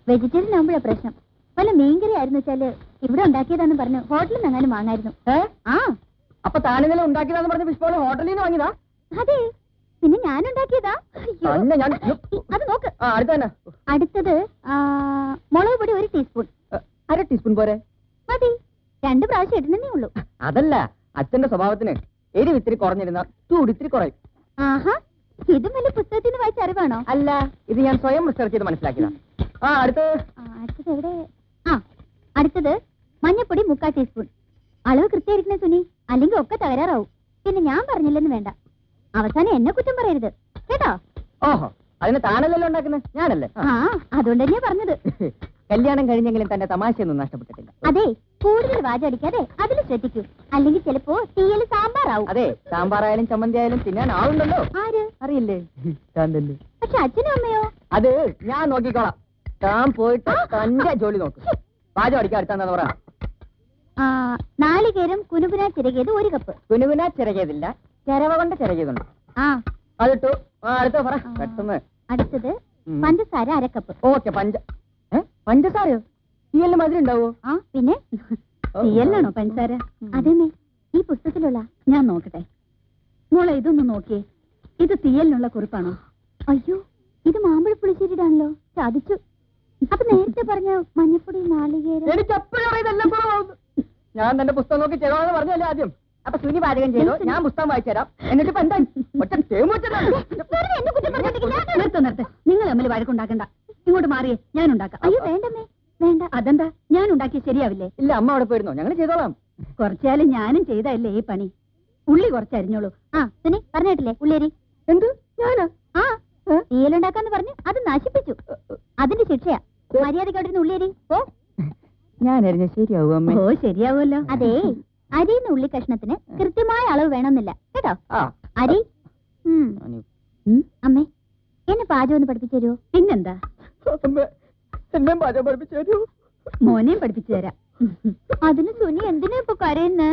Vegetarian ആകുമ്പോഴാ പ്രശ്നം. വല്ല മീൻകറി ആയിരുന്നു വെച്ചാല് ഇവിടെ ഉണ്ടാക്കിയതാന്ന് പറഞ്ഞു ഹോട്ടലിൽ നിന്ന് എങ്ങാനും വാങ്ങായിരുന്നു. ആ അപ്പൊ താനിന്നലെ ഉണ്ടാക്കിയതാന്ന് പറഞ്ഞ ഫിഷ് ബോൾ ഹോട്ടലിൽ നിന്ന് വാങ്ങിയതാ? അതെ, പിന്നെ ഞാൻ ഉണ്ടാക്കിയതാ. അത് നോക്ക്. അടുത്തത് മുളക് പൊടി 1 ടീസ്പൂൺ. 1/2 ടീസ്പൂൺ പോരെ? മതി, 2 പ്രാവശ്യം ഇടുന്നേ ഉള്ളൂ. അതല്ല, അച്ഛന്റെ സ്വഭാവത്തിന് എരിവ് ഇത്തിരി കുറഞ്ഞിരുന്ന ചൂട് ഇത്തിരി കുറയും. ആഹാ, ഇതും വലിയ പുസ്തകത്തിൽ നിന്ന് വായിച്ച അറിവാണോ? അല്ല, ഇത് ഞാൻ സ്വയം റിസർച്ച് ചെയ്ത് മനസ്സിലാക്കിയതാ. അടുത്തത് എവിടെ? അടുത്തത് മഞ്ഞപ്പൊടി 3/4 ടീസ്പൂൺ. അളവ് കൃത്യമായിരിക്കണേ സുനി, അല്ലെങ്കിൽ ഒക്കെ തകരാറാവും. പിന്നെ ഞാൻ പറഞ്ഞില്ലെന്ന് വേണ്ട. അവസാനം എന്നെ കുറ്റം പറയരുത് കേട്ടോ. ഓഹോ, അതിന് താനല്ലല്ലോ ഉണ്ടാക്കുന്നത്, ഞാനല്ലേ? അതുകൊണ്ട് തന്നെയാ പറഞ്ഞത്. കല്യാണം കഴിഞ്ഞെങ്കിലും തന്റെ തമാശയൊന്നും നഷ്ടപ്പെട്ടിട്ടില്ല. അതെ, കൂടുതൽ വാചടിക്കാതെ അതിൽ ശ്രദ്ധിക്കൂ, അല്ലെങ്കിൽ ചിലപ്പോ തീയല് സാമ്പാറാവും. അതെ, സാമ്പാറായാലും ചമ്മന്തി ആയാലും തിന്നാൻ ആളുണ്ടല്ലോ. ആര്? അറിയില്ലേ, താൻ തന്നെ. പക്ഷെ അച്ഛനും അമ്മയോ? അത് ഞാൻ നോക്കിക്കോളാം. താൻ പോയിട്ട് തന്റെ ജോലി നോക്കും. പാചകം അടിക്കാൻ അടുത്താന്ന് പറ. നാളികേരം കുനുകുന ചിരകിയത് 1 കപ്പ്. കുനുകുന ചിരകിയതില്ല, ചിരവ കൊണ്ട് ചിരകിയതുണ്ട്. അതിട്ടു. അടുത്ത പറ പെട്ടെന്ന്. അടുത്തത് പഞ്ചസാര 1/2 കപ്പ്. ഓക്കെ. പഞ്ചസാരയോ? തീയലിന് മധുരം ഉണ്ടാവോ? പിന്നെ തീയലിനാണോ പഞ്ചസാര? അതേമേ, ഈ പുസ്തകത്തിലുള്ള. ഞാൻ നോക്കട്ടെ. മോളെ ഇതൊന്ന് നോക്കിയേ, ഇത് തീയലിനുള്ള കുറിപ്പാണോ? അയ്യോ, ഇത് മാമ്പഴ പുളിശ്ശേരിയാണല്ലോ. സാധിച്ചു. അപ്പൊ നേരത്തെ പറഞ്ഞ മഞ്ഞപ്പൊടി നാളികേരം. എനിക്ക് എപ്പോഴും ഇതെല്ലാം കുറവാകുന്നു. ഞാൻ തന്റെ പുസ്തകം നോക്കി ചെയ്തോന്ന് പറഞ്ഞല്ലേ ആദ്യം. അപ്പൊ സുനി പാചകം ചെയ്തോ, ഞാൻ പുസ്തകം വായിച്ചു തരാം. എന്നിട്ട് ഇപ്പൊ എന്താ ഒറ്റ നിർത്ത്. നിങ്ങൾ തമ്മിൽ വഴക്കുണ്ടാക്കണ്ട. ഇങ്ങോട്ട് മാറിയേ, ഞാൻ ഉണ്ടാക്കാം. അയ്യോ വേണ്ടമ്മേ, വേണ്ട. അതെന്താ, ഞാൻ ഉണ്ടാക്കി ശരിയാവില്ലേ? ഇല്ല, അമ്മ അവിടെ പോയിരുന്നോ? ഞങ്ങൾ ചെയ്തോളാം. കുറച്ചാലും ഞാനും ചെയ്തല്ലേ ഈ പണി. ഉള്ളി കുറച്ചരിഞ്ഞോളൂ. സുനി പറഞ്ഞിട്ടില്ലേ ഉള്ളേരി? എന്ത്? ഞാനാ? തീയലുണ്ടാക്കാന്ന് പറഞ്ഞു അത് നശിപ്പിച്ചു. അതിന്റെ ശിക്ഷയാ. മര്യാദക്കവിടുന്ന് ഉള്ളേരി ഓ. ഞാൻ അരിഞ്ഞ ശരിയാവും അമ്മ? ഓ, ശരിയാവുമല്ലോ. അതേ, അരിയുന്ന ഉള്ളി കഷ്ണത്തിന് കൃത്യമായ അളവ് വേണമെന്നില്ല കേട്ടോ. അരി. അമ്മേ, എന്നെ പാചകം ഒന്ന് പഠിപ്പിച്ചു തരുമോ? പിന്നെന്താ, എന്നെ പാചകം പഠിപ്പിച്ചു തരുമോ? മോനെയും പഠിപ്പിച്ചു തരാം. അതിന് സുനി എന്തിനാ ഇപ്പൊ കരയുന്നേ?